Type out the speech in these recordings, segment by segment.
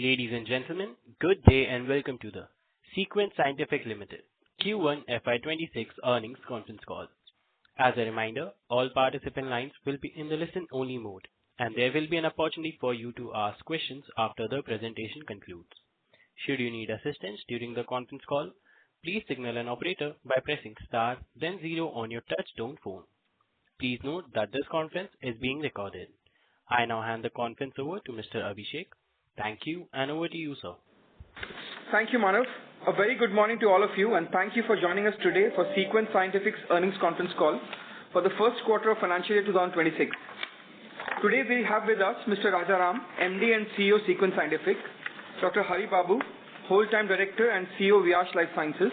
Ladies and gentlemen, good day and welcome to the Sequent Scientific Limited Q1 FY26 earnings conference call. As a reminder, all participant lines will be in the listen-only mode, and there will be an opportunity for you to ask questions after the presentation concludes. Should you need assistance during the conference call, please signal an operator by pressing star, then 0 on your touch-tone phone. Please note that this conference is being recorded. I now hand the conference over to Mr. Abhishek. Thank you, and over to you, sir. Thank you, Manav. A very good morning to all of you, and thank you for joining us today for Sequent Scientific's earnings conference call for the first quarter of financial year 2026. Today we have with us Mr. Rajaram, MD and CEO Sequent Scientific, Dr. Hari Babu, Whole-Time Director and CEO Viyash Life Sciences,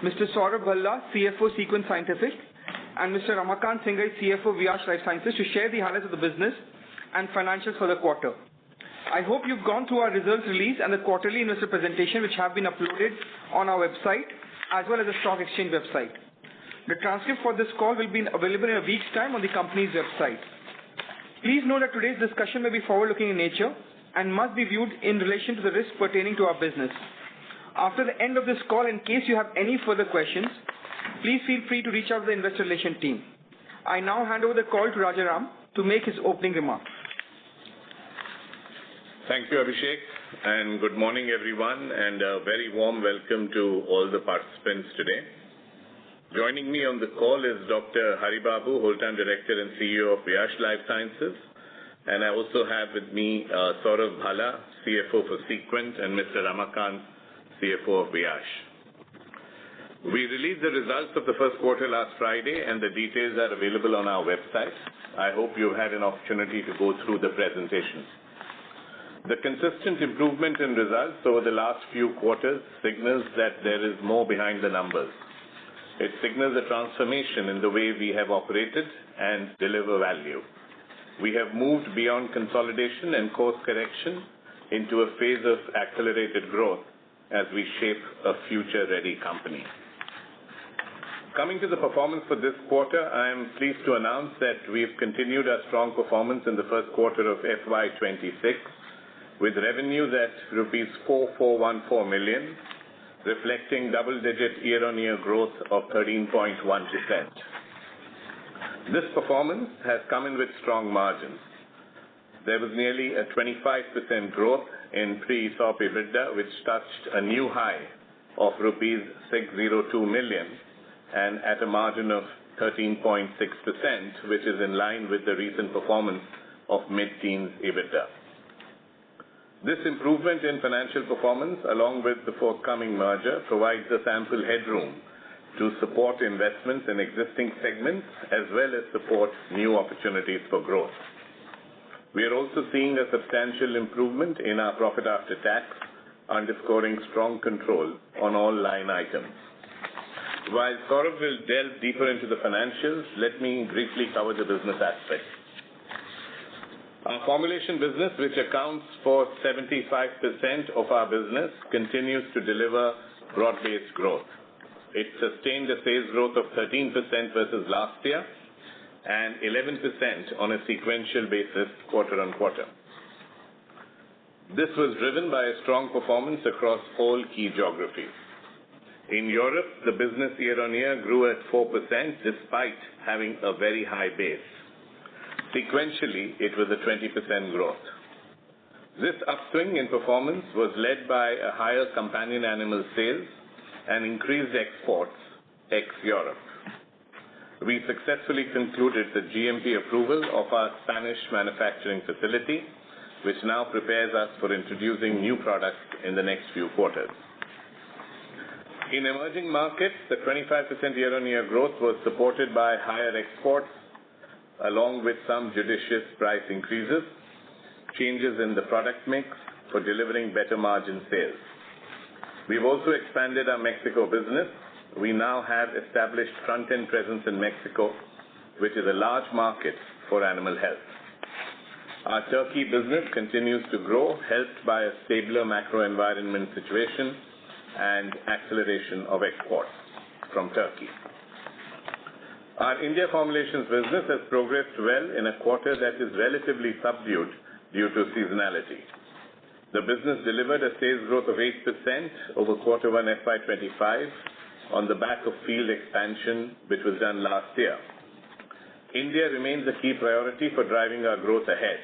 Mr. Saurabh Bhalla, CFO Sequent Scientific, and Mr. Ramakant Singh, CFO Viyash Life Sciences, to share the highlights of the business and financials for the quarter. I hope you've gone through our results release and the quarterly investor presentation, which have been uploaded on our website as well as the stock exchange website. The transcript for this call will be available in a week's time on the company's website. Please note that today's discussion may be forward-looking in nature and must be viewed in relation to the risks pertaining to our business. After the end of this call, in case you have any further questions, please feel free to reach out to the investor relations team. I now hand over the call to Rajaram to make his opening remarks. Thank you, Abhishek, and good morning, everyone, and a very warm welcome to all the participants today. Joining me on the call is Dr. Hari Babu, Whole-Time Director and CEO of Viyash Life Sciences, and I also have with me Saurabh Bhalla, CFO for Sequent, and Mr. Ramakant, CFO of Viyash. We released the results of the first quarter last Friday, and the details are available on our website. I hope you had an opportunity to go through the presentation. The consistent improvement in results over the last few quarters signals that there is more behind the numbers. It signals a transformation in the way we have operated and deliver value. We have moved beyond consolidation and course correction into a phase of accelerated growth as we shape a future-ready company. Coming to the performance for this quarter, I am pleased to announce that we've continued our strong performance in the first quarter of FY26, with revenues at rupees 4,414 million, reflecting double-digit year-on-year growth of 13.1%. This performance has come in with strong margins. There was nearly a 25% growth in pre-ESOP EBITDA, which touched a new high of rupees 602 million and at a margin of 13.6%, which is in line with the recent performance of mid-teens EBITDA. This improvement in financial performance, along with the forthcoming merger, provides us ample headroom to support investments in existing segments as well as support new opportunities for growth. We are also seeing a substantial improvement in our profit after tax, underscoring strong control on all line items. While Saurabh will delve deeper into the financials, let me briefly cover the business aspects. Our formulation business, which accounts for 75% of our business, continues to deliver broad-based growth. It sustained a sales growth of 13% versus last year and 11% on a sequential basis quarter on quarter. This was driven by a strong performance across all key geographies. In Europe, the business year-on-year grew at 4% despite having a very high base. Sequentially, it was a 20% growth. This upswing in performance was led by a higher companion animal sales and increased exports ex-Europe. We successfully concluded the GMP approval of our Spanish manufacturing facility, which now prepares us for introducing new products in the next few quarters. In emerging markets, the 25% year-on-year growth was supported by higher exports, along with some judicious price increases, changes in the product mix for delivering better margin sales. We've also expanded our Mexico business. We now have established front-end presence in Mexico, which is a large market for animal health. Our Turkey business continues to grow, helped by a stabler macro environment situation and acceleration of exports from Turkey. Our India formulations business has progressed well in a quarter that is relatively subdued due to seasonality. The business delivered a sales growth of 8% over quarter 1 FY25 on the back of field expansion, which was done last year. India remains a key priority for driving our growth ahead,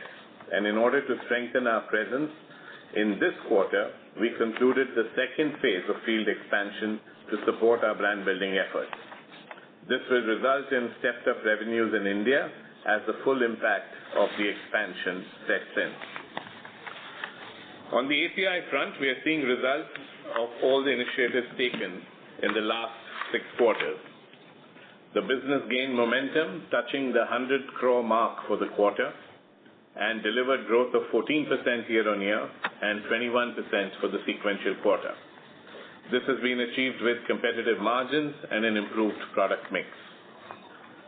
and in order to strengthen our presence, in this quarter, we concluded the second phase of field expansion to support our brand building efforts. This will result in stepped up revenues in India as the full impact of the expansion sets in. On the API front, we are seeing results of all the initiatives taken in the last 6 quarters. The business gained momentum, touching the 100 crore mark for the quarter, and delivered growth of 14% year-on-year and 21% for the sequential quarter. This has been achieved with competitive margins and an improved product mix.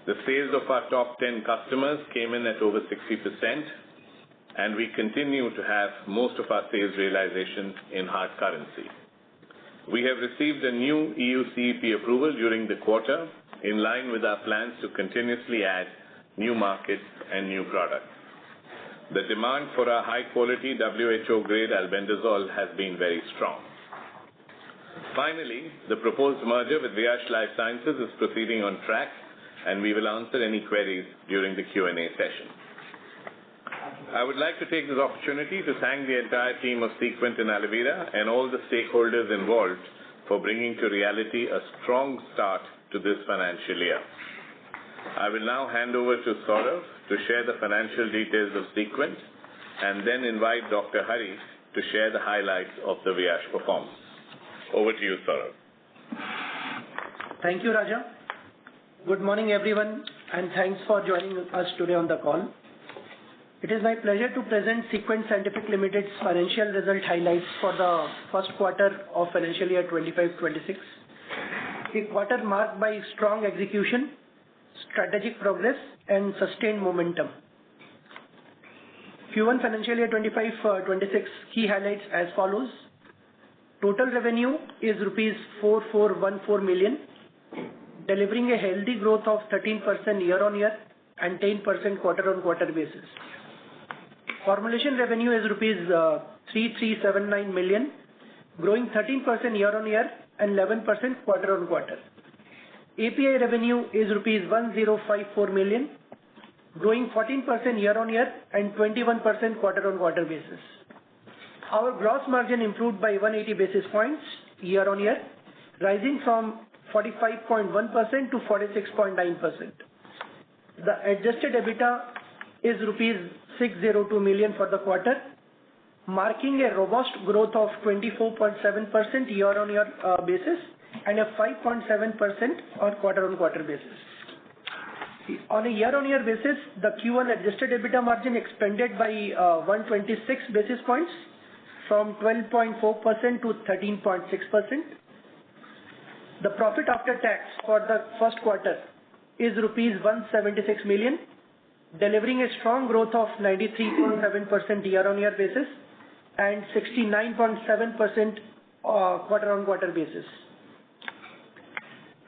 The sales of our top 10 customers came in at over 60%, and we continue to have most of our sales realization in hard currency. We have received a new EU CEP approval during the quarter, in line with our plans to continuously add new markets and new products. The demand for our high-quality WHO-grade albendazole has been very strong. Finally, the proposed merger with Viyash Life Sciences is proceeding on track, and we will answer any queries during the Q&A session. I would like to take this opportunity to thank the entire team of Sequent and Alivira and all the stakeholders involved for bringing to reality a strong start to this financial year. I will now hand over to Saurav to share the financial details of Sequent and then invite Dr. Hari to share the highlights of the Viyash performance. Over to you, Saurav. Thank you, Raja. Good morning, everyone, and thanks for joining us today on the call. It is my pleasure to present Sequent Scientific Limited's financial result highlights for the first quarter of financial year 25-26. A quarter marked by strong execution, strategic progress, and sustained momentum. Q1 financial year 25-26 key highlights as follows. Total revenue is rupees 4414 million, delivering a healthy growth of 13% year-on-year and 10% quarter-on-quarter basis. Formulation revenue is rupees 3379 million, growing 13% year-on-year and 11% quarter-on-quarter. API revenue is rupees 1054 million, growing 14% year-on-year and 21% quarter-on-quarter basis. Our gross margin improved by 180 basis points year-on-year, rising from 45.1% to 46.9%. The adjusted EBITDA is rupees 602 million for the quarter, marking a robust growth of 24.7% year-on-year basis and a 5.7% on quarter-on-quarter basis. On a year-on-year basis, the Q1 adjusted EBITDA margin expanded by 126 basis points from 12.4% to 13.6%. The profit after tax for the first quarter is rupees 176 million, delivering a strong growth of 93.7% year-on-year basis and 69.7% quarter-on-quarter basis.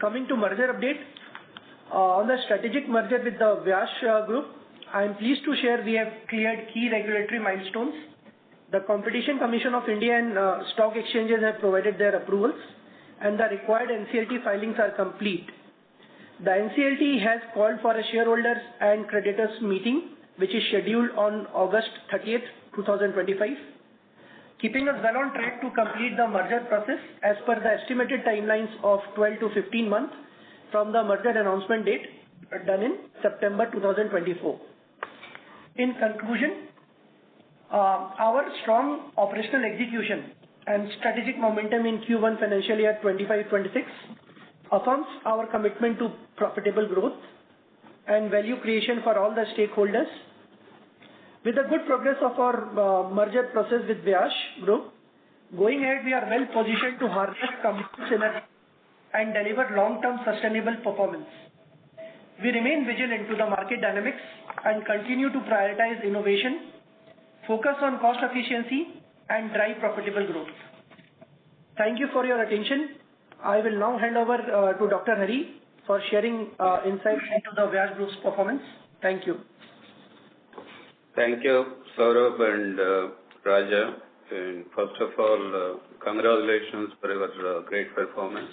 Coming to merger update, on the strategic merger with the Viyash Group, I am pleased to share we have cleared key regulatory milestones. The Competition Commission of India and stock exchanges have provided their approvals, and the required NCLT filings are complete. The NCLT has called for a shareholders and creditors meeting, which is scheduled on August 30th, 2025, keeping us well on track to complete the merger process as per the estimated timelines of 12 to 15 months from the merger announcement date done in September 2024. In conclusion, our strong operational execution and strategic momentum in Q1 financial year 25-26 affirms our commitment to profitable growth and value creation for all the stakeholders. With the good progress of our merger process with Viyash Group, going ahead we are well positioned to harness combined synergy and deliver long-term sustainable performance. We remain vigilant to the market dynamics and continue to prioritize innovation, focus on cost efficiency, and drive profitable growth. Thank you for your attention. I will now hand over to Dr. Hari for sharing insights into the Viyash Group's performance. Thank you. Thank you, Saurabh and Raja, And first of all, congratulations for your great performance.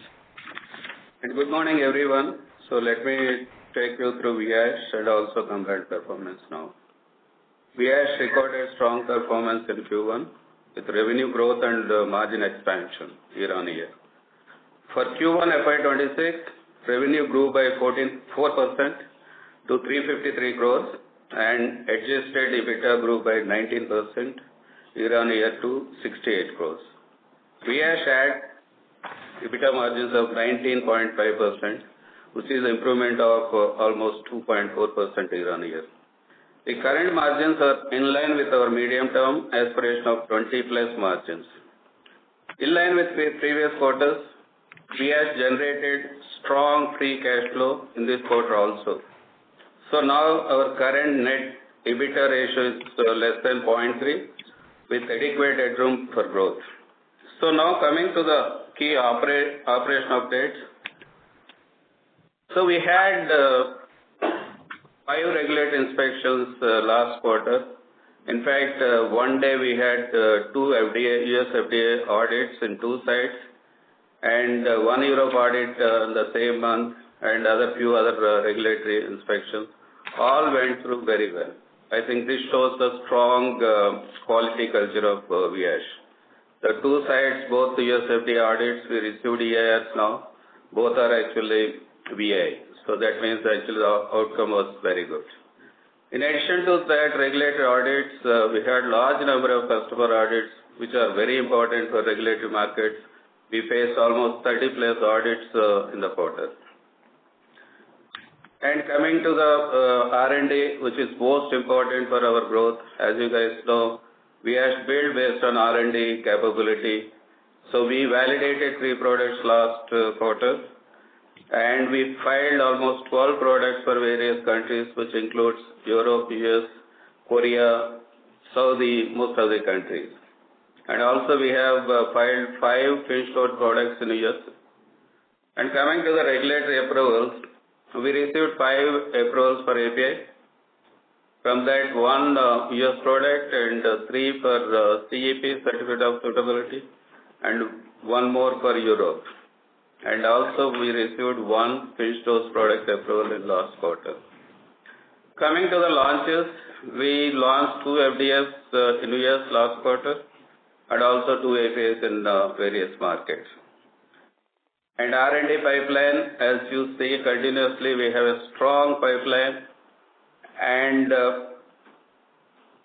And good morning, everyone. So let me take you through Viyash and also combined performance now. Viyash recorded strong performance in Q1 with revenue growth and margin expansion year on year. For Q1 FY26, revenue grew by 4% to 353 crores and adjusted EBITDA grew by 19% year on year to 68 crores. Viyash had EBITDA margins of 19.5%, which is an improvement of almost 2.4% year on year. The current margins are in line with our medium-term aspiration of 20+ margins. In line with previous quarters, Viyash generated strong free cash flow in this quarter also. So now our current net EBITDA ratio is less than 0.3 with adequate headroom for growth. So now coming to the key operation updates. So we had 5 regulatory inspections last quarter. In fact, one day we had 2 US FDA audits in 2 sites and 1 Europe audit in the same month and few other regulatory inspections. All went through very well. I think this shows the strong quality culture of Viyash. The 2 sites, both the US FDA audits, we received EIRs now. Both are actually VA. So that means actually the outcome was very good. In addition to that regulatory audits, we had large number of customer audits which are very important for regulatory markets. We faced almost 30+ audits in the quarter. And coming to the R&D, which is most important for our growth, as you guys know, Viyash built based on R&D capability. So we validated 3 products last quarter and we filed almost 12 products for various countries, which includes Europe, US, Korea, Saudi, most of the countries. And also we have filed 5 finished good products in US. And coming to the regulatory approvals, we received 5 approvals for API. From that, 1 US product and 3 for CEP, Certificate of Suitability, and 1 more for Europe. And also we received 1 finished dose product approval in last quarter. Coming to the launches, we launched 2 FDFs in US last quarter and also 2 APIs in various markets. And R&D pipeline, as you see continuously, we have a strong pipeline and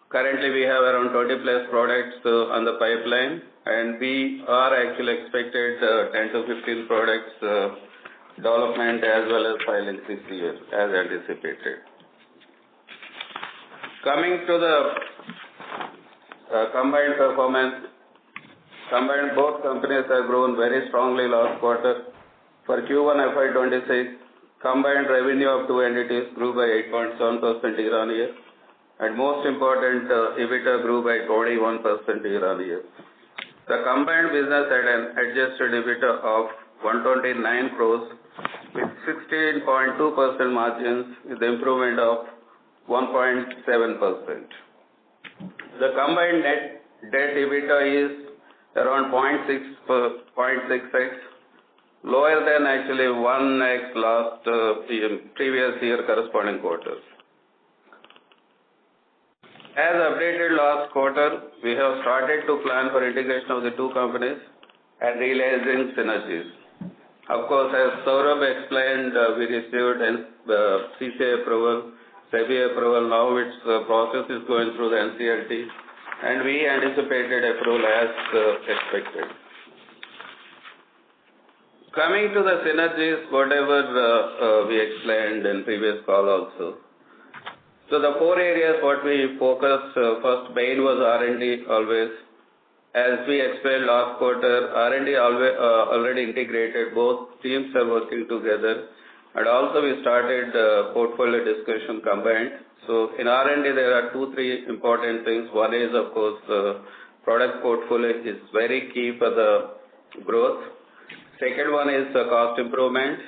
currently we have around 20+ products on the pipeline and we are actually expected 10 to 15 products development as well as filing this year as anticipated. Coming to the combined performance, both companies have grown very strongly last quarter. For Q1 FY26, combined revenue of 2 entities grew by 8.7% year on year. And most important, EBITDA grew by 21% year on year. The combined business had an adjusted EBITDA of 129 crores with 16.2% margins with improvement of 1.7%. The combined net debt EBITDA is around 0.6x, lower than actually 1x last previous year corresponding quarter. As updated last quarter, we have started to plan for integration of the 2 companies and realizing synergies. Of course, as Saurabh explained, we received CCI approval, SEBI approval. Now its process is going through the NCLT and we anticipated approval as expected. Coming to the synergies, whatever we explained in previous call also. So the 4 areas what we focused, first main was R&D always. As we explained last quarter, R&D already integrated, both teams are working together. And also we started portfolio discussion combined. So in R&D there are 2-3 important things. One is of course product portfolio is very key for the growth. Second one is cost improvement.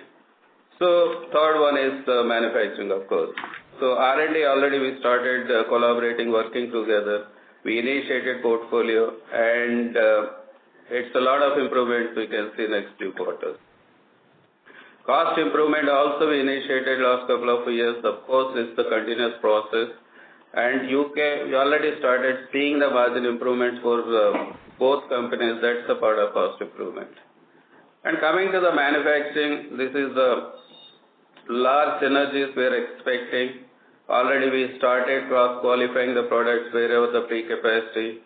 So third one is manufacturing of course. So R&D already we started collaborating, working together. We initiated portfolio and it's a lot of improvements we can see next few quarters. Cost improvement also we initiated last couple of years. Of course, it's the continuous process. And UK, we already started seeing the margin improvements for both companies. That's the part of cost improvement. And coming to the manufacturing, this is the large synergies we are expecting. Already we started cross-qualifying the products wherever the pre-capacity.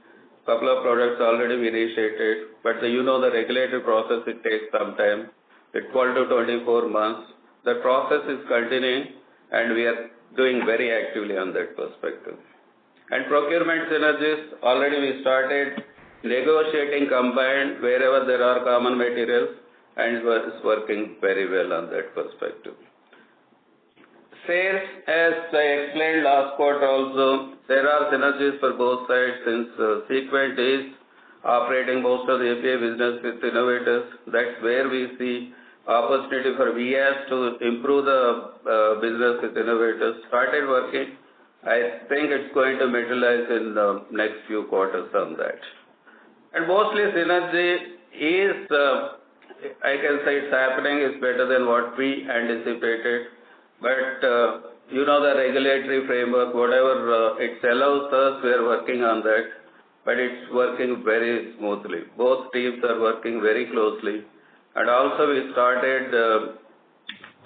Couple of products already we initiated, but the regulatory process, it takes some time. It's 12 to 24 months. The process is continuing and we are doing very actively on that perspective. And procurement synergies, already we started negotiating combined wherever there are common materials and it's working very well on that perspective. Sales, as I explained last quarter also, there are synergies for both sides since Sequent is operating most of the API business with innovators. That's where we see opportunity for VS to improve the business with innovators. Started working. I think it's going to materialize in the next few quarters on that. And mostly synergy is, I can say it's happening, is better than what we anticipated. But, the regulatory framework, whatever it allows us, we are working on that. But it's working very smoothly. Both teams are working very closely. And also we started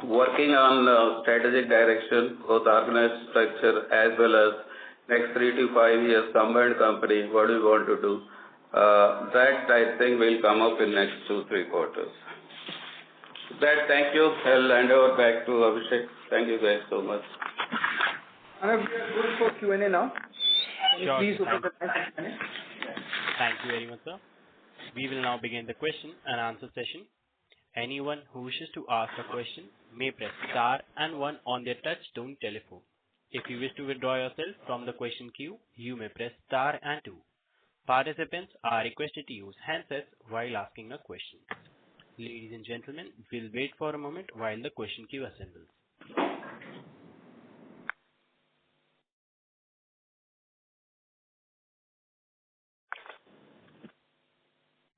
working on strategic direction, both organized structure as well as next 3 to 5 years combined company, what do we want to do. That I think will come up in next 2-3 quarters. With that, thank you. I'll hand over back to Abhishek. Thank you guys so much. Manav, we are good for Q&A now. Can you please open the line for Q&A? Thank you very much, sir. We will now begin the question and answer session. Anyone who wishes to ask a question may press star and 1 on their touch-tone telephone. If you wish to withdraw yourself from the question queue, you may press star and 2. Participants are requested to use handsets while asking a question. Ladies and gentlemen, we'll wait for a moment while the question queue assembles.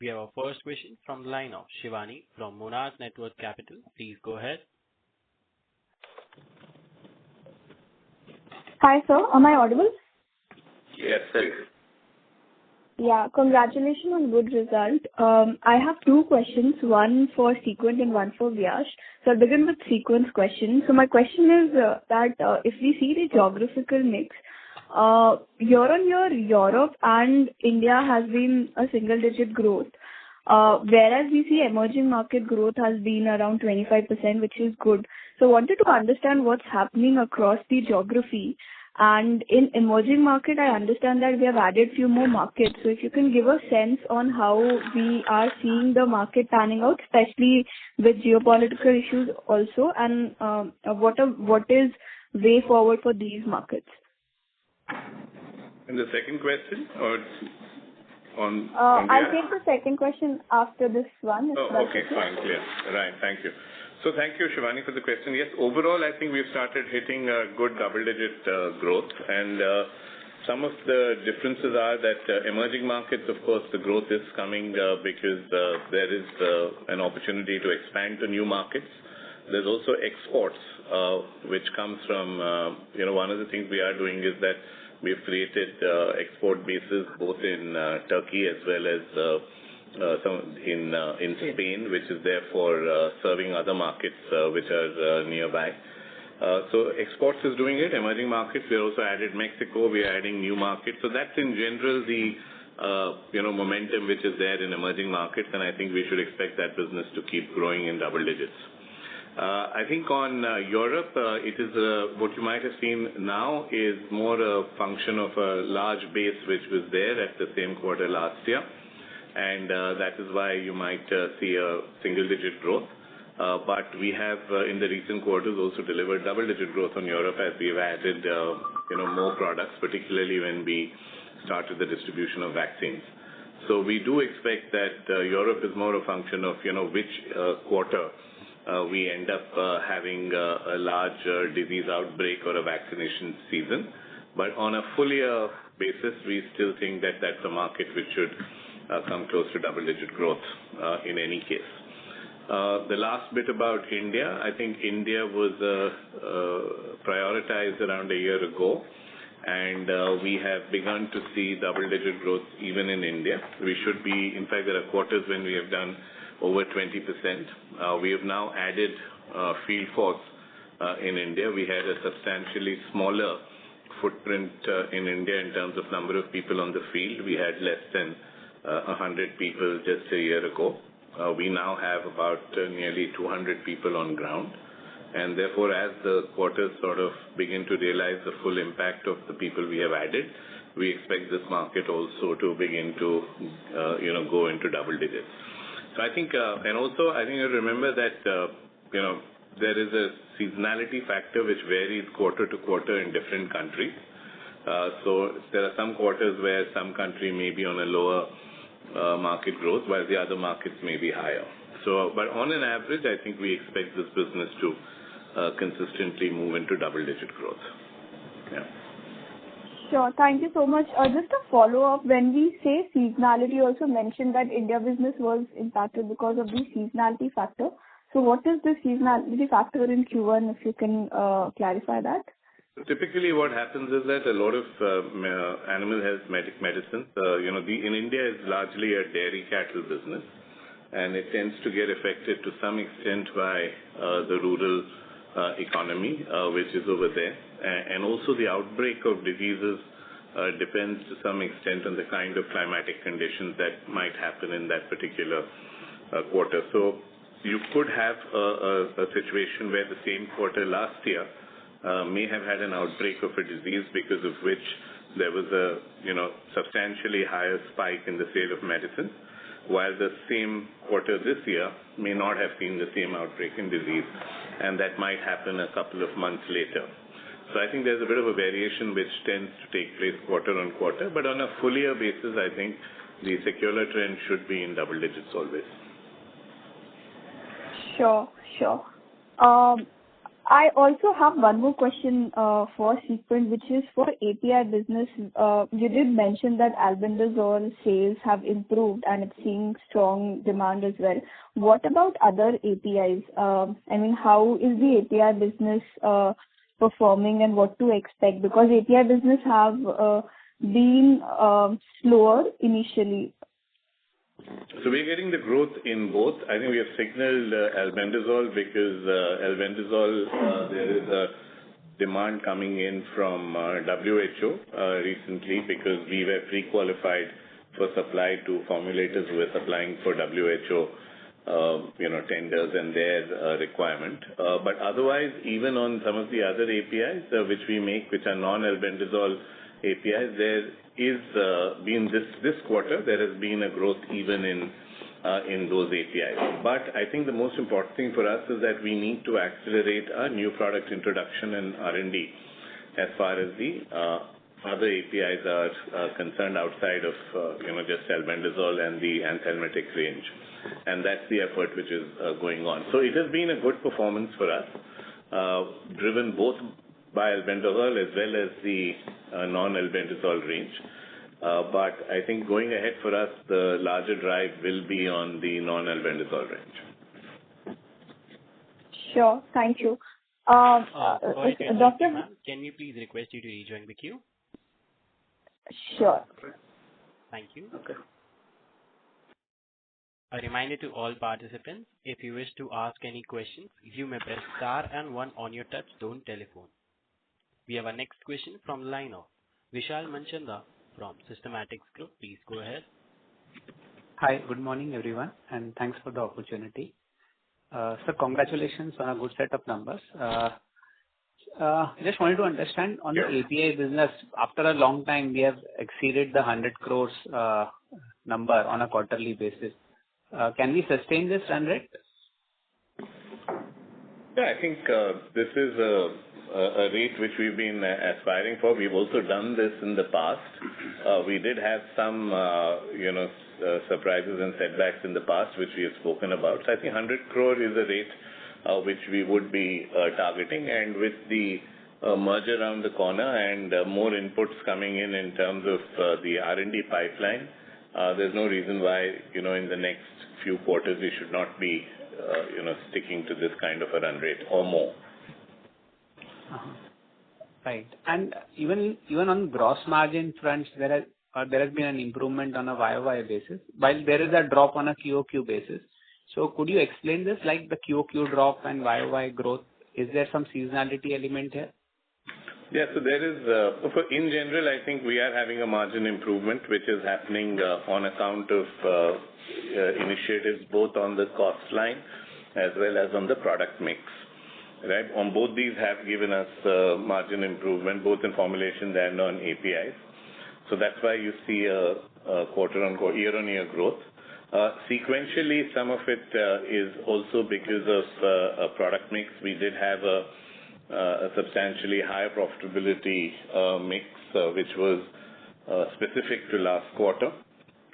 We have our first question from the line of Shivani from Monarch Network Capital. Please go ahead. Hi, sir. Am I audible? Yes, sir. Yeah, congratulations on good result. I have 2 questions, one for Sequent and one for Vyash. So I'll begin with Sequent's question. So my question is that if we see the geographical mix, year-on-year, Europe and India has been a single-digit growth, whereas we see emerging market growth has been around 25%, which is good. So I wanted to understand what's happening across the geography. And in emerging market, I understand that we have added few more markets. So if you can give a sense on how we are seeing the market panning out, especially with geopolitical issues also, and what is way forward for these markets? And the second question, or on I'll take the second question after this one. Okay, fine, clear. Right, thank you. So thank you, Shivani, for the question. Yes, overall, I think we've started hitting a good double-digit growth, and some of the differences are that emerging markets, of course, the growth is coming because there is an opportunity to expand to new markets. There's also exports, which comes from, one of the things we are doing is that we've created export bases both in Turkey as well as in Spain, which is there for serving other markets which are nearby. So exports is doing it. Emerging markets, we also added Mexico. We are adding new markets. So that's in general the momentum which is there in emerging markets, and I think we should expect that business to keep growing in double digits. I think on Europe, it is what you might have seen now is more a function of a large base which was there at the same quarter last year. And that is why you might see a single-digit growth. But we have, in the recent quarters, also delivered double-digit growth on Europe as we've added, more products, particularly when we started the distribution of vaccines. So we do expect that Europe is more a function of, which quarter we end up having a large disease outbreak or a vaccination season. But on a full year basis, we still think that that's a market which should come close to double-digit growth in any case. The last bit about India, I think India was prioritized around a year ago, and we have begun to see double-digit growth even in India. We should be, in fact, there are quarters when we have done over 20%. We have now added field force in India. We had a substantially smaller footprint in India in terms of number of people on the field. We had less than 100 people just a year ago. We now have about nearly 200 people on ground, and therefore as the quarters sort of begin to realize the full impact of the people we have added, we expect this market also to begin to go into double digits. So I think, and also I think you remember that there is a seasonality factor which varies quarter to quarter in different countries. So there are some quarters where some country may be on a lower market growth, while the other markets may be higher. So, but on an average, I think we expect this business to consistently move into double-digit growth. Yeah. Sure. Thank you so much. Just a follow-up, when we say seasonality, you also mentioned that India business was impacted because of the seasonality factor. So what is the seasonality factor in Q1, if you can clarify that? Typically what happens is that a lot of animal health medicines, in India is largely a dairy cattle business, and it tends to get affected to some extent by the rural economy, which is over there. And also the outbreak of diseases depends to some extent on the kind of climatic conditions that might happen in that particular quarter. So you could have a situation where the same quarter last year may have had an outbreak of a disease because of which there was a substantially higher spike in the sale of medicine, while the same quarter this year may not have seen the same outbreak in disease, and that might happen a couple of months later. So I think there's a bit of a variation which tends to take place quarter on quarter, but on a full year basis, I think the secular trend should be in double digits always. Sure. I also have one more question for Sequent, which is for API business. You did mention that albendazole sales have improved and it's seeing strong demand as well. What about other APIs? How is the API business performing and what to expect? Because API business have been slower initially. So we're getting the growth in both. I think we have signaled albendazole because albendazole, there is a demand coming in from WHO recently because we were pre-qualified for supply to formulators who were supplying for WHO tenders and their requirement. But otherwise, even on some of the other APIs which we make, which are non-albendazole APIs, there is this quarter there has been a growth even in those APIs. But I think the most important thing for us is that we need to accelerate our new product introduction and R&D as far as the other APIs are concerned outside of just albendazole and the anthelmintic range, and that's the effort which is going on. So it has been a good performance for us, driven both by albendazole as well as the non-albendazole range. But I think going ahead for us, the larger drive will be on the non-albendazole range. Sure, thank you. Doctor, can we please request you to rejoin the queue? Sure. Thank you. Okay. A reminder to all participants, if you wish to ask any questions, you may press star and 1 on your touch-tone telephone. We have our next question from the line of Vishal Manchanda from Systematics Group. Please go ahead. Hi, good morning everyone, and thanks for the opportunity. So congratulations on a good set of numbers. Just wanted to understand on the API business, after a long time we have exceeded the 100 crores number on a quarterly basis. Can we sustain this run rate? Yeah, I think this is a rate which we've been aspiring for. We've also done this in the past. We did have some, surprises and setbacks in the past, which we have spoken about. So I think 100 crore is a rate which we would be targeting, and with the merger around the corner and more inputs coming in terms of the R&D pipeline, there's no reason why, in the next few quarters we should not be, sticking to this kind of a run rate or more. Right. And even on gross margin fronts, there has been an improvement on a YOY basis, while there is a drop on a QOQ basis. So could you explain this, like the QOQ drop and YOY growth? Is there some seasonality element here? Yeah, so there is, in general, I think we are having a margin improvement, which is happening on account of initiatives both on the cost line as well as on the product mix. Right? On both these have given us margin improvement, both in formulations and on APIs. So that's why you see a quarter-on-quarter, year-on-year growth. Sequentially, some of it is also because of a product mix. We did have a substantially higher profitability mix, which was specific to last quarter,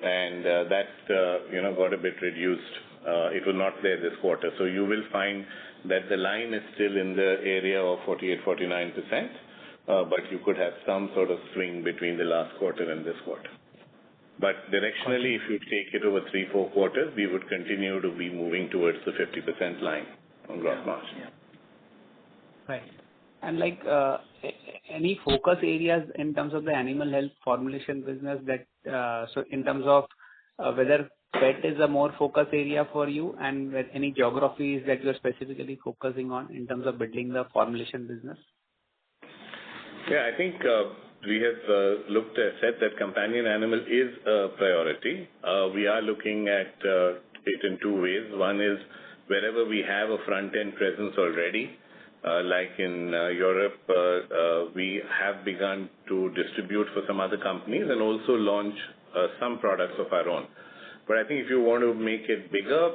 and that got a bit reduced. It was not there this quarter. So you will find that the line is still in the area of 48-49%, but you could have some sort of swing between the last quarter and this quarter. But directionally, if you take it over 3-4 quarters, we would continue to be moving towards the 50% line on gross margin. Yeah. Right. And any focus areas in terms of the animal health formulation business that, so in terms of whether pet is a more focus area for you, and with any geographies that you're specifically focusing on in terms of building the formulation business? Yeah, I think we have said that companion animal is a priority. We are looking at it in two ways. One is wherever we have a front-end presence already, like in Europe, we have begun to distribute for some other companies and also launch some products of our own. But I think if you want to make it bigger,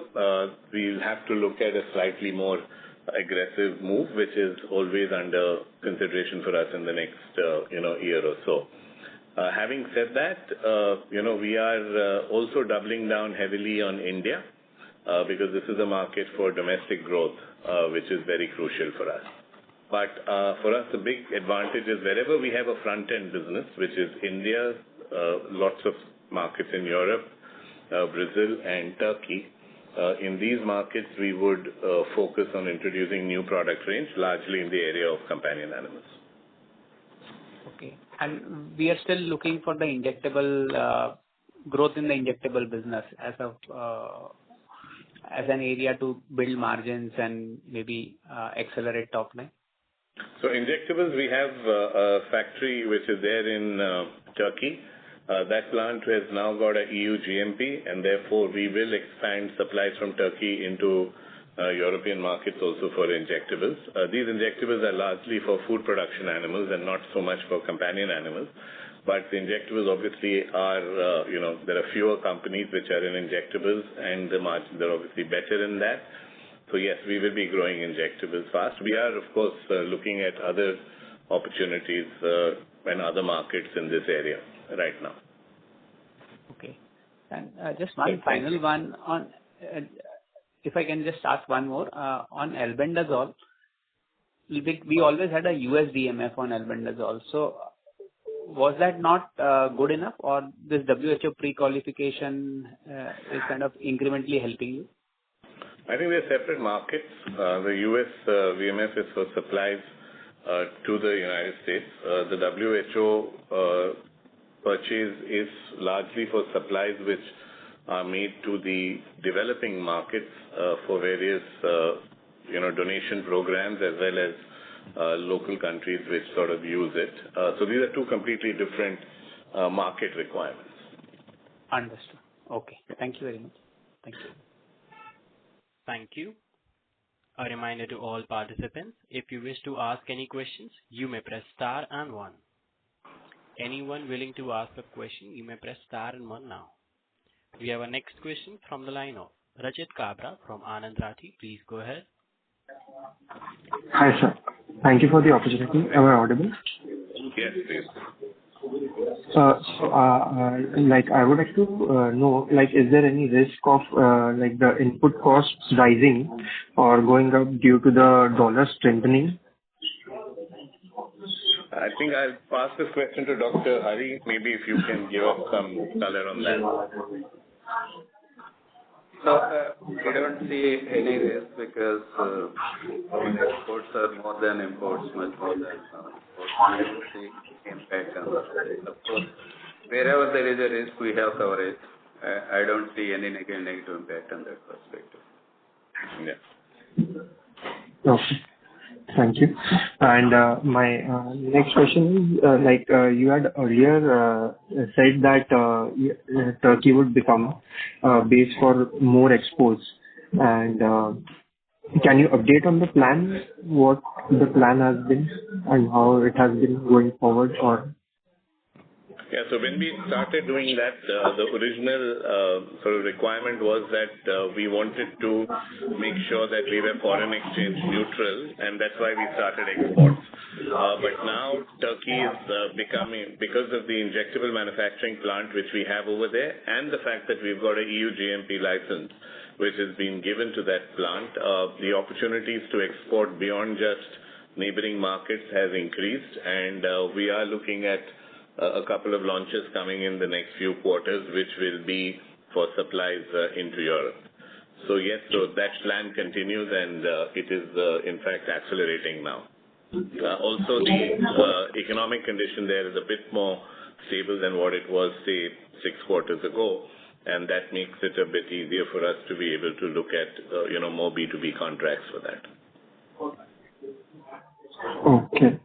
we'll have to look at a slightly more aggressive move, which is always under consideration for us in the next year or so. Having said that, we are also doubling down heavily on India because this is a market for domestic growth, which is very crucial for us. But for us, the big advantage is wherever we have a front-end business, which is India, lots of markets in Europe, Brazil and Turkey. In these markets, we would focus on introducing new product range, largely in the area of companion animals. Okay. And we are still looking for the injectable growth in the injectable business as an area to build margins and maybe accelerate top line. So injectables, we have a factory which is there in Turkey. That plant has now got a EU GMP, and therefore we will expand supplies from Turkey into European markets also for injectables. These injectables are largely for food production animals and not so much for companion animals. But the injectables obviously are, there are fewer companies which are in injectables, and the margins are obviously better in that. So yes, we will be growing injectables fast. We are, of course, looking at other opportunities and other markets in this area right now. Okay. And just one final one on, if I can just ask one more, on albendazole. We always had a US DMF on albendazole. So was that not good enough, or this WHO pre-qualification is kind of incrementally helping you? I think they're separate markets. The US VMF is for supplies to the United States. The WHO purchase is largely for supplies which are made to the developing markets for various donation programs as well as local countries which sort of use it. So these are two completely different market requirements. Understood. Okay. Thank you very much. Thank you. Thank you. A reminder to all participants, if you wish to ask any questions, you may press star and 1. Anyone willing to ask a question, you may press star and 1 now. We have a next question from the line of Rajat Kabra from Anand Rathi. Please go ahead. Hi, sir. Thank you for the opportunity. Am I audible? Yes, please. I would like to know, is there any risk of the input costs rising or going up due to the dollar strengthening? I think I'll pass this question to Dr. Hari. Maybe if you can give us some color on that. No, we don't see any risk because exports are more than imports, much more than imports. We don't see impact on that. Of course, wherever there is a risk, we have coverage. I don't see any negative impact on that perspective. Yeah. Okay. Thank you. And my next question is, you had earlier said that Turkey would become base for more exports. And can you update on the plan, what the plan has been and how it has been going forward? Or Yeah, so when we started doing that, the original sort of requirement was that we wanted to make sure that we were foreign exchange neutral, and that's why we started exports. But now Turkey is becoming, because of the injectable manufacturing plant which we have over there, and the fact that we've got a EU GMP license which has been given to that plant, the opportunities to export beyond just neighboring markets has increased, and we are looking at a couple of launches coming in the next few quarters, which will be for supplies into Europe. So yes, so that plan continues, and it is in fact accelerating now. Also, the economic condition there is a bit more stable than what it was, say, 6 quarters ago, and that makes it a bit easier for us to be able to look at more B2B contracts for that. okay.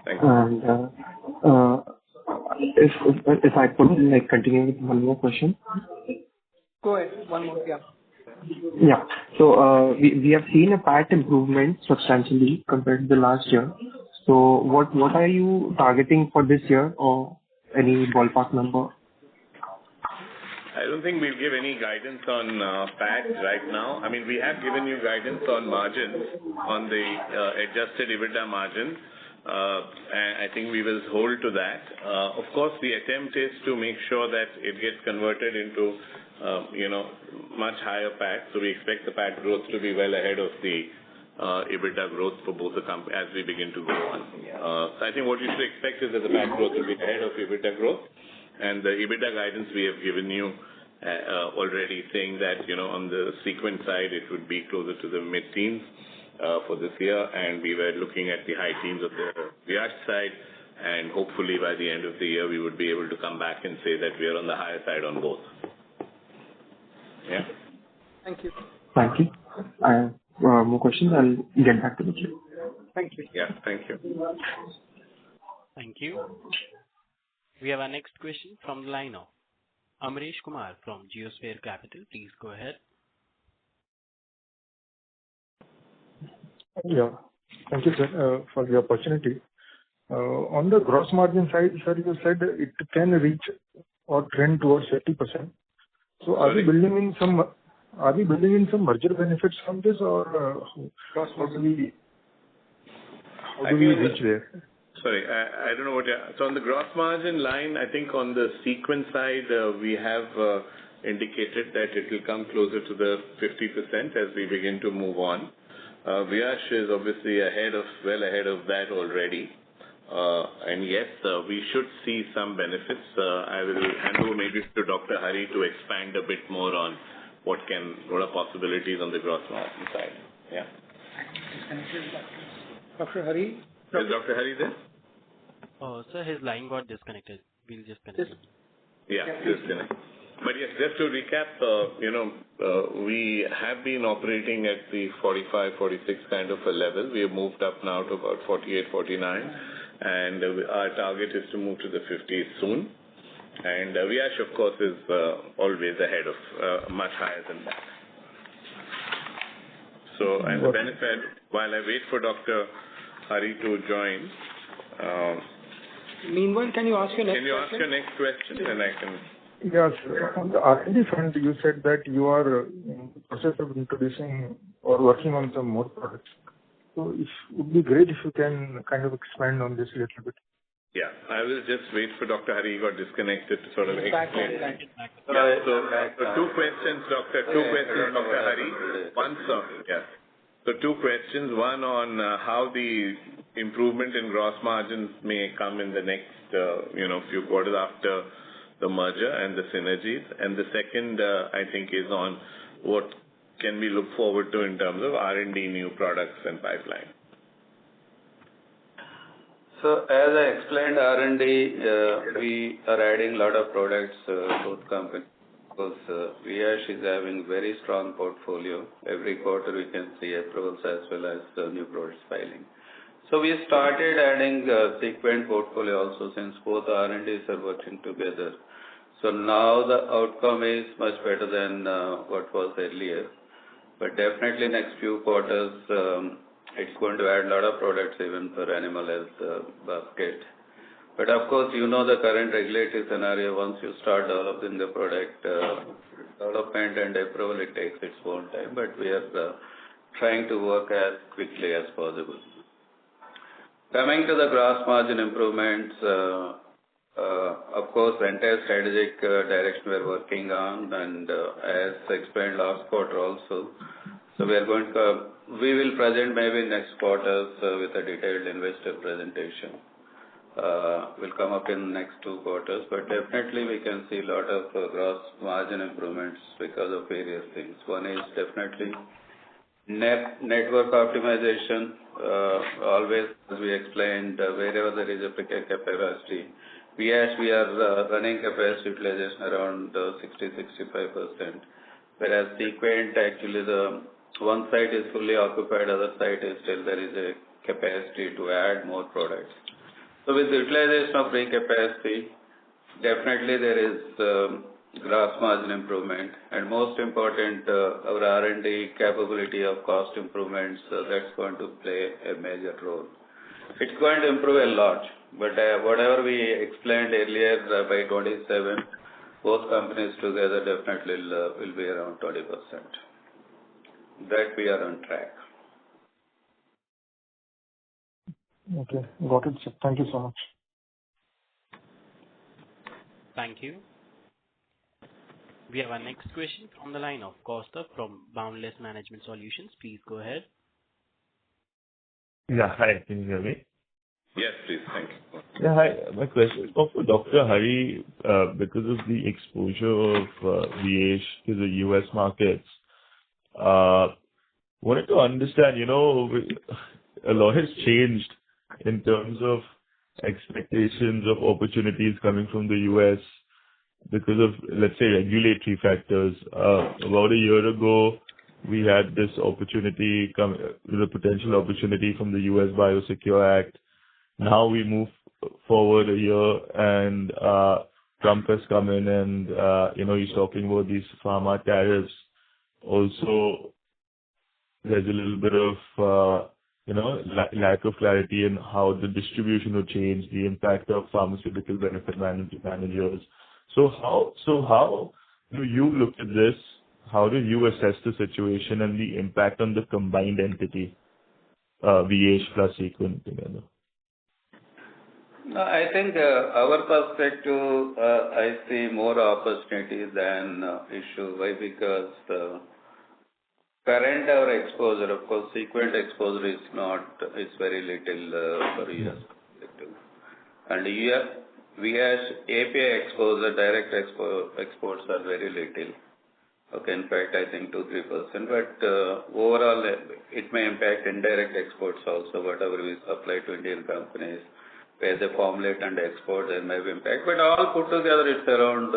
Thank you. And if I could continue with one more question. Go ahead. One more, yeah. Yeah. So we have seen a PAT improvement substantially compared to the last year. So what are you targeting for this year, or any ballpark number? I don't think we'll give any guidance on PAT right now. I mean, we have given you guidance on margins, on the adjusted EBITDA margin, and I think we will hold to that. Of course, the attempt is to make sure that it gets converted into much higher PAT. So we expect the PAT growth to be well ahead of the EBITDA growth for both the companies as we begin to go on. So I think what you should expect is that the PAT growth will be ahead of EBITDA growth, and the EBITDA guidance we have given you already, saying that on the Sequent side it would be closer to the mid-teens for this year, and we were looking at the high teens of the Viyash side, and hopefully by the end of the year we would be able to come back and say that we are on the higher side on both. Yeah. Thank you. Thank you. I have more questions. I'll get back to the queue. Thank you. Yeah, thank you. Thank you. We have our next question from the line of Amresh Kumar from Geosphere Capital. Please go ahead. Yeah. Thank you, sir, for the opportunity. On the gross margin side, sir, you said it can reach or trend towards 80%. So are we building in some merger benefits from this, or how do we reach there? Sorry, I don't know what so on the gross margin line, I think on the Sequent side, we have indicated that it will come closer to the 50% as we begin to move on. Viyash is obviously well ahead of that already. And yes, we should see some benefits. I will hand over maybe to Dr. Hari to expand a bit more on what are possibilities on the gross margin side. Yeah. Dr. Hari? Is Dr. Hari there? Sir, his line got disconnected. We'll just connect. Yeah, disconnect. But yes, just to recap, we have been operating at the 45, 46 kind of a level. We have moved up now to about 48, 49, and our target is to move to the 50s soon. And Viyash, of course, is always ahead of much higher than that. So, and the benefit, while I wait for Dr. Hari to join. Meanwhile, can you ask your next question? Can you ask your next question, and I can... Yes. On the R&D front, you said that you are in the process of introducing or working on some more products. So it would be great if you can kind of expand on this a little bit. Yeah, I will just wait for Dr. Hari. He got disconnected to sort of explain. So two questions, Dr. Hari. One, sir. Yeah. So two questions. One on how the improvement in gross margins may come in the next few quarters after the merger and the synergies. And the second, I think, is on what can we look forward to in terms of R&D, new products and pipeline. So as I explained, R&D, we are adding a lot of products both companies because Viyash is having very strong portfolio. Every quarter we can see approvals as well as new products filing. So we started adding Sequent portfolio also since both R&Ds are working together. So now the outcome is much better than what was earlier. But definitely next few quarters, it's going to add a lot of products even for animal health basket. But of course, the current regulatory scenario, once you start developing the product, development and approval, it takes its own time. But we are trying to work as quickly as possible. Coming to the gross margin improvements, of course, the entire strategic direction we are working on, and as explained last quarter also, so we will present maybe next quarters with a detailed investor presentation. Will come up in next 2 quarters, but definitely we can see a lot of gross margin improvements because of various things. One is definitely network optimization. Always, as we explained, wherever there is a capacity, we are running capacity utilization around 60-65%. Whereas Sequent, actually the one site is fully occupied, other site is still there is a capacity to add more products. So with the utilization of free capacity, definitely there is gross margin improvement, and most important, our R&D capability of cost improvements, that's going to play a major role. It's going to improve a lot, but whatever we explained earlier, by 27, both companies together definitely will be around 20%. That we are on track. Okay, got it, sir. Thank you so much. Thank you. We have our next question from the line of Costa from Boundless Management Solutions. Please go ahead. Yeah, hi. Can you hear me? Yes, please. Thank you. Yeah, hi. My question is for Dr. Hari. Because of the exposure of Viyash to the US markets, wanted to understand, a lot has changed in terms of expectations of opportunities coming from the US because of, let's say, regulatory factors. About a year ago, we had this opportunity, the potential opportunity from the US Biosecure Act. Now we move forward a year and Trump has come in and, he's talking about these pharma tariffs. Also, there's a little bit of, lack of clarity in how the distribution will change, the impact of pharmaceutical benefit managers. So how do you look at this? How do you assess the situation and the impact on the combined entity, Viyash plus Sequent together? No, I think our perspective, I see more opportunity than issue. Why? Because current our exposure, of course, Sequent exposure is very little for US perspective. And Viyash API exposure, direct exports are very little. Okay, in fact, I think 2-3%. But overall, it may impact indirect exports also, whatever we supply to Indian companies, where they formulate and export, there may be impact. But all put together, it's around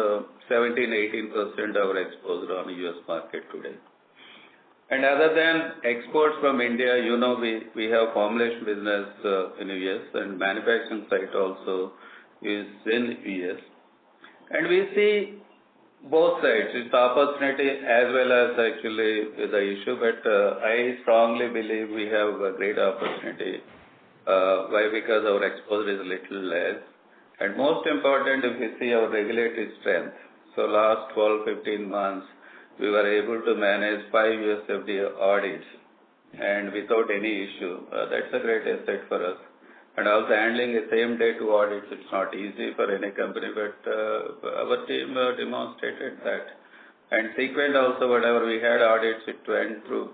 17-18% our exposure on the US market today. And other than exports from India, we have formulation business in the US, and manufacturing site also is in US. And we see both sides. It's opportunity as well as actually the issue, but I strongly believe we have a great opportunity. Why? Because our exposure is a little less. And most important, if we see our regulatory strength. So last 12-15 months, we were able to manage 5 US FDA audits and without any issue. That's a great asset for us. And also handling the same day 2 audits, it's not easy for any company, but our team demonstrated that. And Sequent also, whatever we had audits, it went through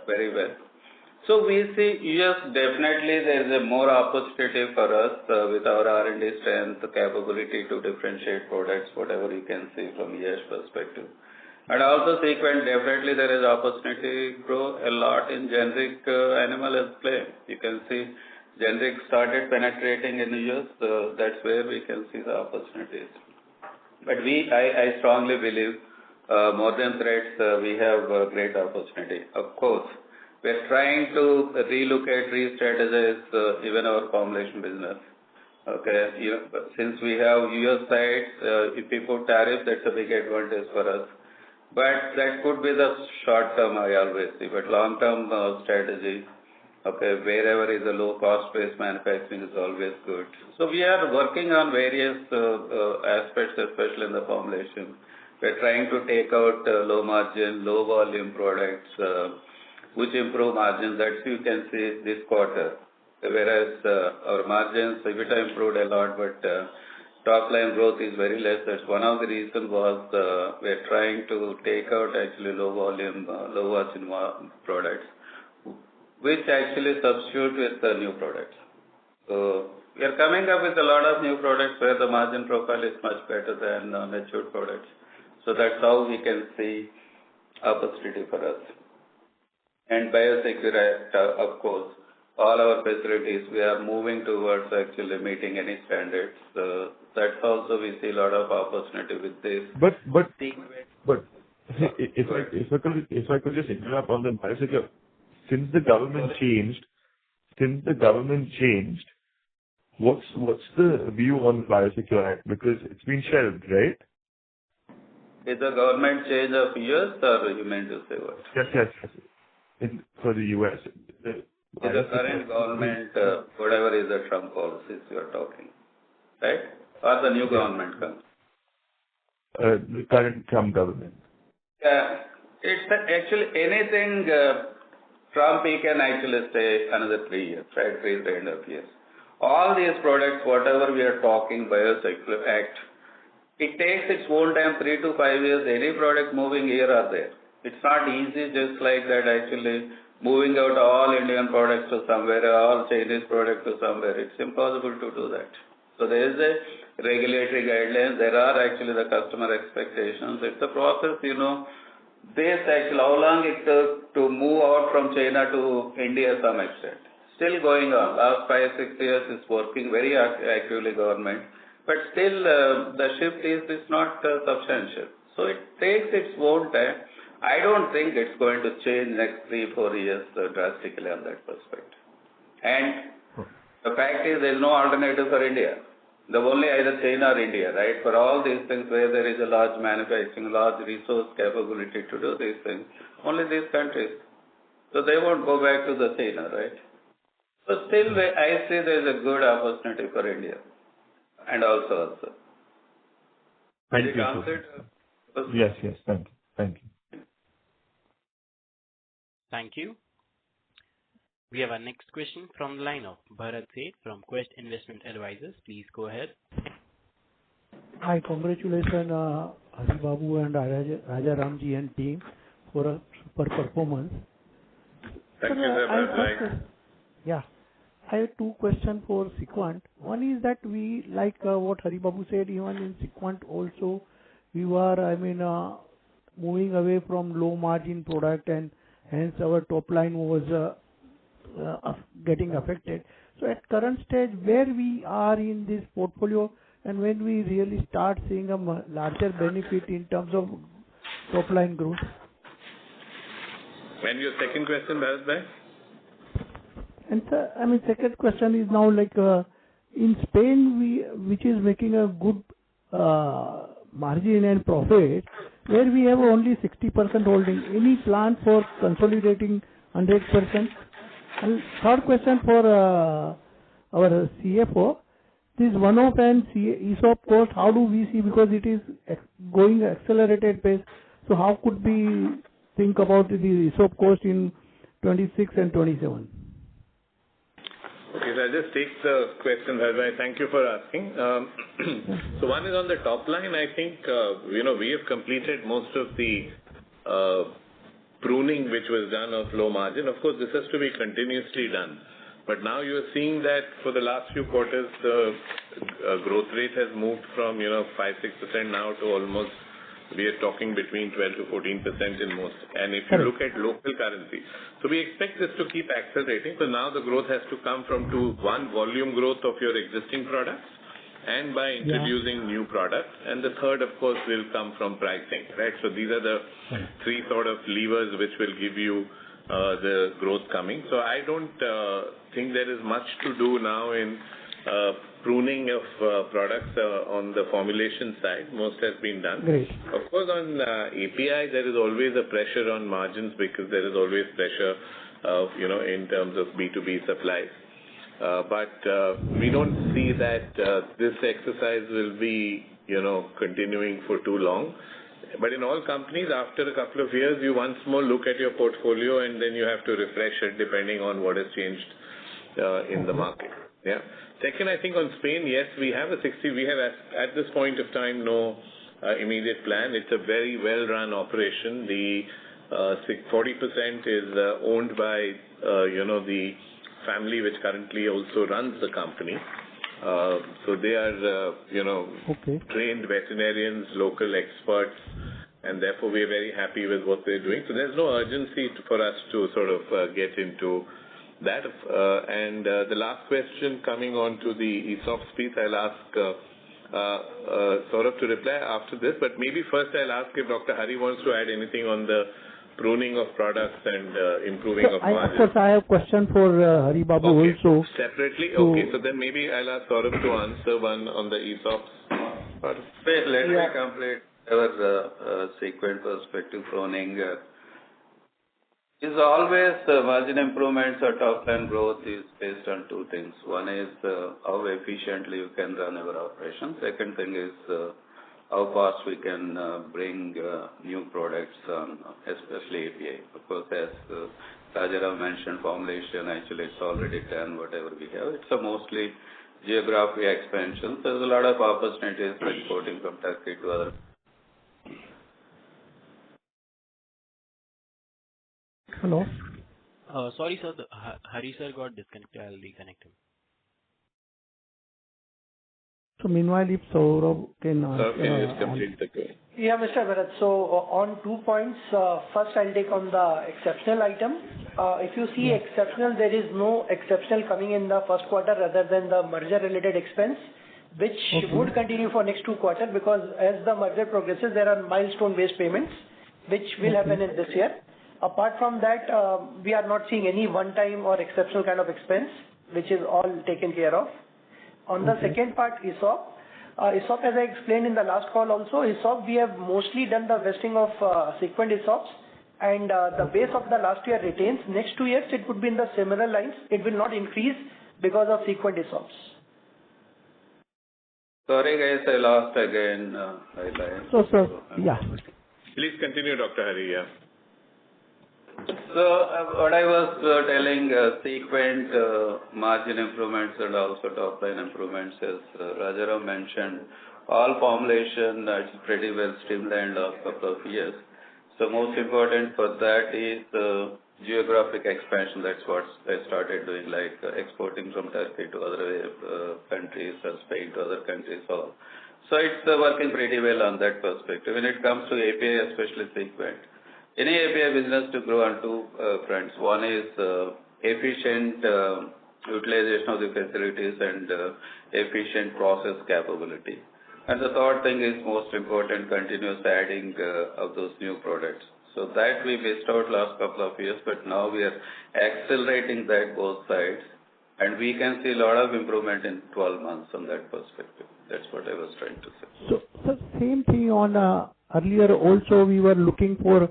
very well. So we see US definitely there is a more opportunity for us with our R&D strength, capability to differentiate products, whatever you can see from US perspective. And also Sequent, definitely there is opportunity to grow a lot in generic animal health claim. You can see generic started penetrating in the US, that's where we can see the opportunities. But I strongly believe more than threats, we have a great opportunity. Of course, we're trying to relocate, re-strategize even our formulation business. Okay, since we have US sites, if we put tariffs, that's a big advantage for us. But that could be the short term, I always see. But long term strategy, okay, wherever is a low cost based manufacturing is always good. So we are working on various aspects, especially in the formulation. We're trying to take out low margin, low volume products, which improve margins. That you can see this quarter. Whereas our margins, EBITDA improved a lot, but top line growth is very less. That's one of the reasons was we're trying to take out actually low volume, low margin products, which actually substitute with the new products. So we are coming up with a lot of new products where the margin profile is much better than mature products. So that's how we can see opportunity for us. And biosecurity, of course, all our facilities, we are moving towards actually meeting any standards. That's also we see a lot of opportunity with this. But if I could just interrupt on the biosecurity, since the government changed, what's the view on Biosecure Act? Because it's been shelved, right? Is the government change of years, or you meant to say what? Yes. For the US. The current government, whatever is the Trump policies you are talking, right? Or the new government comes? The current Trump government. It's actually anything Trump, he can actually stay another 3 years, right? 3.5 years. All these products, whatever we are talking, Biosecure Act, it takes its own time, 3 to 5 years. Any product moving here or there. It's not easy just like that actually moving out all Indian products to somewhere, all Chinese products to somewhere. It's impossible to do that. So there is a regulatory guidelines. There are actually the customer expectations. It's a process, This actually, how long it took to move out from China to India to some extent. Still going on. Last 5-6 years is working very actively government. But still the shift is not substantial. So it takes its own time. I don't think it's going to change next 3-4 years drastically on that perspective. And the fact is there is no alternative for India. The only either China or India, right? For all these things where there is a large manufacturing, large resource capability to do these things, only these countries. So they won't go back to the China, right? So still I see there is a good opportunity for India. And also. Thank you. Yes, thank you. Thank you. We have our next question from the line of Bharat Seth from Quest Investment Advisors. Please go ahead. Hi, congratulations Hari Babu and Raja Ramji and team for a super performance. Thank you very much. Yeah. I have 2 questions for Sequent. One is that we, like what Hari Babu said, even in Sequent also, we were, moving away from low margin product and hence our top line was getting affected. So at current stage, where we are in this portfolio and when we really start seeing a larger benefit in terms of top line growth? And your second question, Bharat Bhai? And second question is now like in Spain, which is making a good margin and profit, where we have only 60% holding. Any plan for consolidating 100%? And third question for our CFO, this one-off and ESOP cost, how do we see, because it is going accelerated pace, so how could we think about the ESOP cost in 26 and 27? Okay, so I'll just take the question, Bharat. Thank you for asking. So one is on the top line. I think, we have completed most of the pruning which was done of low margin. Of course, this has to be continuously done. But now you are seeing that for the last few quarters, the growth rate has moved from 5-6% now to almost, we are talking between 12 to 14% in most. And if you look at local currency, so we expect this to keep accelerating. So now the growth has to come from one, volume growth of your existing products, and by introducing new products. And the third, of course, will come from pricing, right? So these are the three sort of levers which will give you the growth coming. So I don't think there is much to do now in pruning of products on the formulation side. Most has been done. Great. Of course, on API, there is always a pressure on margins because there is always pressure, in terms of B2B supplies. But we don't see that this exercise will be, continuing for too long. But in all companies, after a couple of years, you once more look at your portfolio and then you have to refresh it depending on what has changed in the market. Yeah. Second, I think on Spain, yes, we have at this point of time no immediate plan. It's a very well-run operation. The 40% is owned by the family which currently also runs the company. So they are trained veterinarians, local experts, and therefore we are very happy with what they're doing. So there's no urgency for us to sort of get into that. And the last question coming on to the ESOPs piece, I'll ask Saurabh to reply after this, but maybe first I'll ask if Dr. Hari wants to add anything on the pruning of products and improving of margins. Of course, I have a question for Hari Babu also. Separately? Okay, so then maybe I'll ask Saurabh to answer one on the ESOPs part. Wait, let me complete our Sequent perspective. Pruning is always margin improvements or top line growth is based on two things. One is how efficiently you can run our operations. Second thing is how fast we can bring new products on, especially API. Of course, as Rajaram mentioned, formulation, actually it's already done, whatever we have. It's a mostly geography expansion. There's a lot of opportunities for exporting from Turkey to other. Hello? Sorry, sir. Hari sir got disconnected. I'll reconnect him. So meanwhile, if Saurabh can complete the question. Yeah, Mr. Bharat. So on 2 points, first I'll take on the exceptional item. If you see exceptional, there is no exceptional coming in the first quarter rather than the merger related expense, which would continue for next 2 quarters, because as the merger progresses, there are milestone based payments which will happen in this year. Apart from that, we are not seeing any one time or exceptional kind of expense, which is all taken care of. On the second part, ESOP. ESOP, as I explained in the last call also, ESOP, we have mostly done the vesting of Sequent ESOPs, and the base of the last year retains. Next 2 years, it would be in the similar lines. It will not increase because of Sequent ESOPs. Sorry guys, I lost again. So, sir, yeah. Please continue, Dr. Hari. Yeah. So what I was telling, Sequent margin improvements and also top line improvements, as Rajaram mentioned, all formulation is pretty well streamlined last couple of years. So most important for that is geographic expansion. That's what I started doing, like exporting from Turkey to other countries or Spain to other countries. So it's working pretty well on that perspective. When it comes to API, especially Sequent, any API business to grow on two fronts. One is efficient utilization of the facilities and efficient process capability. And the third thing is most important, continuous adding of those new products. So that we missed out last couple of years, but now we are accelerating that both sides, and we can see a lot of improvement in 12 months from that perspective. That's what I was trying to say. So same thing on earlier also we were looking for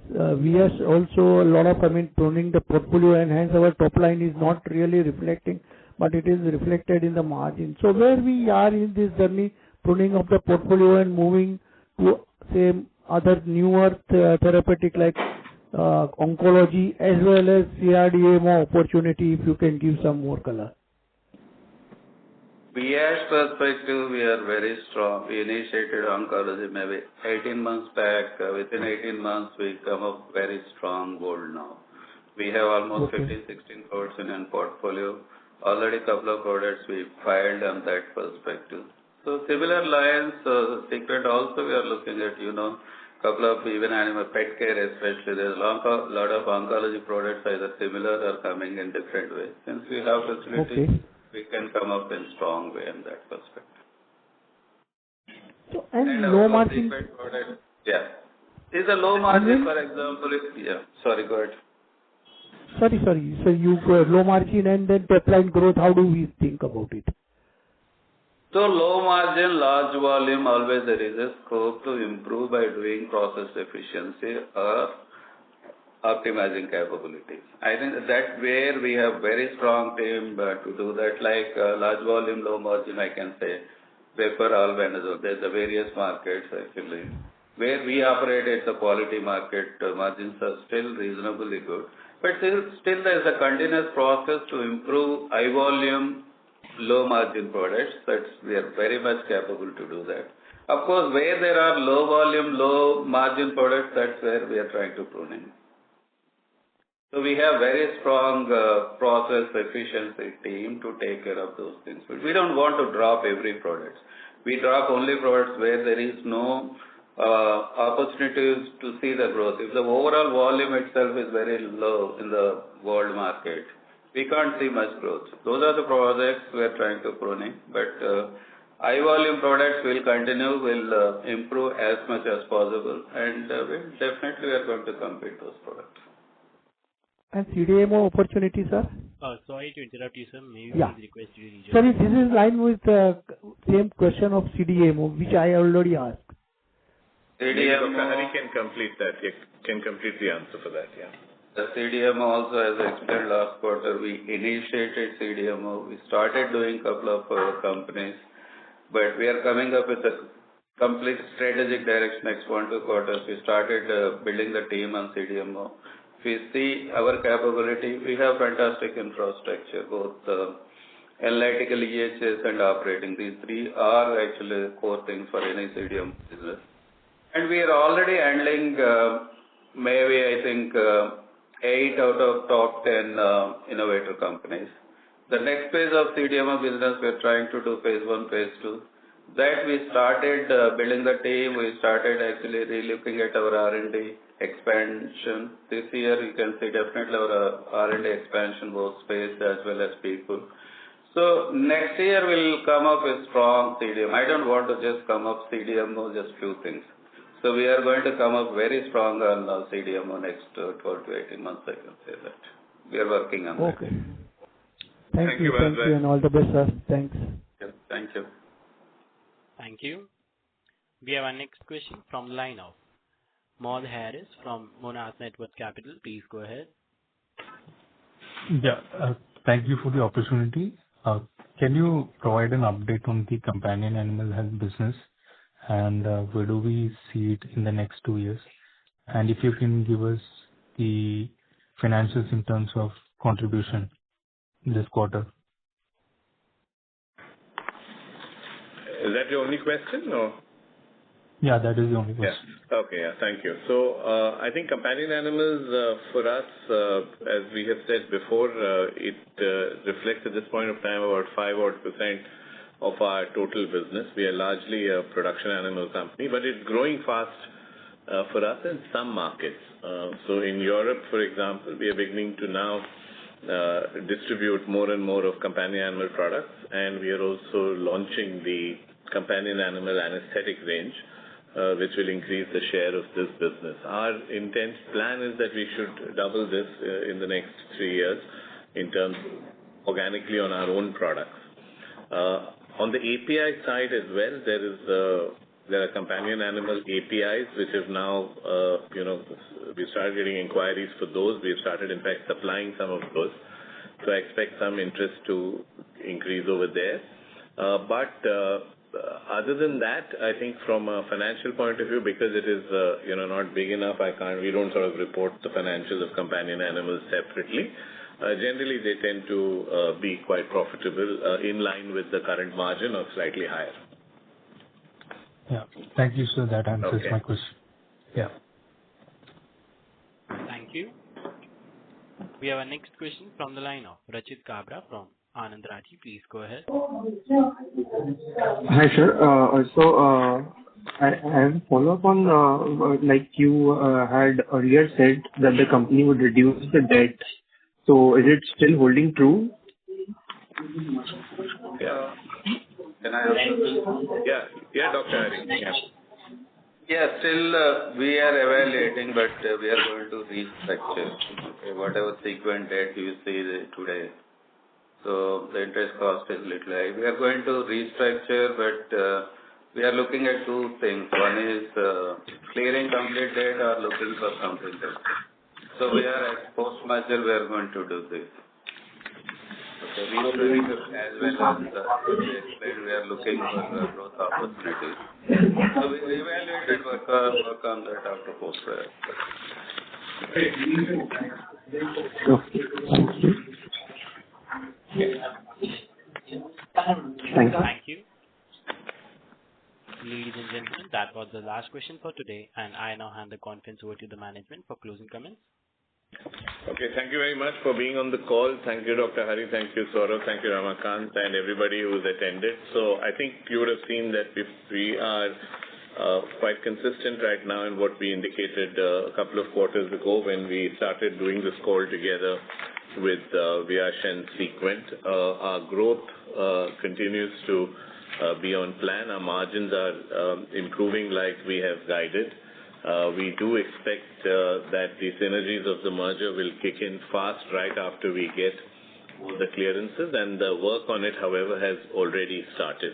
VS also a lot of, pruning the portfolio, and hence our top line is not really reflecting, but it is reflected in the margin. So where we are in this journey, pruning of the portfolio and moving to say other newer therapeutic like oncology as well as CRDMO opportunity, if you can give some more color. Viyash perspective, we are very strong. We initiated oncology maybe 18 months back. Within 18 months, we come up very strong gold now. We have almost 15-16 products in portfolio. Already couple of products we filed on that perspective. So similar lines, Sequent also we are looking at, couple of even animal pet care especially. There's a lot of oncology products either similar or coming in different ways. Since we have facility, we can come up in strong way in that perspective. So, and low margin. Yeah. Is a low margin, for example, sorry, go ahead. Sorry. So you low margin and then top line growth, how do we think about it? So low margin, large volume, always there is a scope to improve by doing process efficiency or optimizing capabilities. I think that where we have very strong team to do that, like large volume, low margin, I can say, paper, albendazole. There's the various markets actually. Where we operate, it's a quality market, margins are still reasonably good. But still there's a continuous process to improve high volume, low margin products. We are very much capable to do that. Of course, where there are low volume, low margin products, that's where we are trying to prune in. So we have very strong process efficiency team to take care of those things. But we don't want to drop every product. We drop only products where there is no opportunities to see the growth. If the overall volume itself is very low in the world market, we can't see much growth. Those are the projects we are trying to prune in. But high volume products will continue, will improve as much as possible, and we definitely are going to compete those products. And CDMO opportunity, sir? Sorry to interrupt you, sir. Maybe please request you to rejoin. Sorry, this is in line with the same question of CDMO, which I already asked. CDMO, Hari can complete that. He can complete the answer for that, yeah. The CDMO also, as I explained last quarter, we initiated CDMO. We started doing a couple of companies, but we are coming up with a complete strategic direction next 1-2 quarters. We started building the team on CDMO. If we see our capability, we have fantastic infrastructure, both analytical, EHS and operating. These three are actually core things for any CDMO business. And we are already handling maybe I think 8 out of top 10 innovator companies. The next phase of CDMO business, we are trying to do phase 1, phase 2. That we started building the team, we started actually re-looking at our R&D expansion. This year you can see definitely our R&D expansion, both space as well as people. So next year we'll come up with strong CDMO. I don't want to just come up CDMO, just few things. So we are going to come up very strong on CDMO next 12 to 18 months, I can say that. We are working on that. Okay. Thank you and all the best, sir. Thanks. Yeah, thank you. Thank you. We have our next question from the line of Maud Harris from Monarch Network Capital. Please go ahead. Yeah, thank you for the opportunity. Can you provide an update on the companion animal health business? And where do we see it in the next 2 years? And if you can give us the financials in terms of contribution this quarter. Is that your only question, or? Yeah, that is the only question. Yeah. Okay, yeah, thank you. So I think companion animals for us, as we have said before, it reflects at this point of time about 5% of our total business. We are largely a production animal company, but it's growing fast for us in some markets. So in Europe, for example, we are beginning to now distribute more and more of companion animal products, and we are also launching the companion animal anesthetic range, which will increase the share of this business. Our intent plan is that we should double this in the next 3 years in terms of organically on our own products. On the API side as well, there are companion animal APIs which have now, we started getting inquiries for those. We have started, in fact, supplying some of those. So I expect some interest to increase over there. But other than that, I think from a financial point of view, because it is not big enough, we don't sort of report the financials of companion animals separately. generally they tend to be quite profitable, in line with the current margin or slightly higher. Yeah. Thank you, sir. That answers Okay. my question. Yeah. Thank you. We have our next question from the line of Rachit Kabra from Anand Rathi. Please go ahead. Hi, sir. I have a follow-up on, like you had earlier said that the company would reduce the debt. So is it still holding true? Yeah. Can I answer this? Yeah, Dr. Hari. Yeah. Yeah, still we are evaluating, but we are going to restructure. Okay, whatever Sequent debt you see today, so the interest cost is little high. We are going to restructure, but we are looking at two things. One is clearing complete debt or looking for complete debt. So we are at post-merger, we are going to do this. Okay, restructure as well as we explained, we are looking for growth opportunities. So we evaluate and work on that after post-merger. Thank you. Ladies and gentlemen, that was the last question for today, and I now hand the conference over to the management for closing comments. Okay, thank you very much for being on the call. Thank you, Dr. Hari. Thank you, Saurav. Thank you, Ramakant, and everybody who's attended. So I think you would have seen that we are quite consistent right now in what we indicated a couple of quarters ago when we started doing this call together with Vyash and Sequent. Our growth continues to be on plan. Our margins are improving like we have guided. We do expect that the synergies of the merger will kick in fast right after we get all the clearances, and the work on it, however, has already started.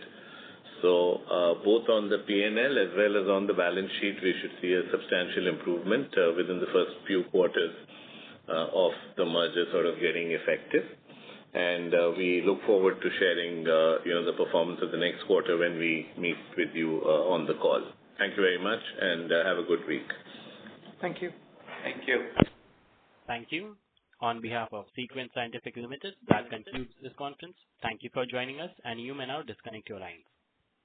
So both on the P&L as well as on the balance sheet, we should see a substantial improvement within the first few quarters of the merger sort of getting effective. And we look forward to sharing the performance of the next quarter when we meet with you on the call. Thank you very much, and have a good week. Thank you. Thank you. Thank you. On behalf of Sequent Scientific Limited, that concludes this conference. Thank you for joining us, and you may now disconnect your lines.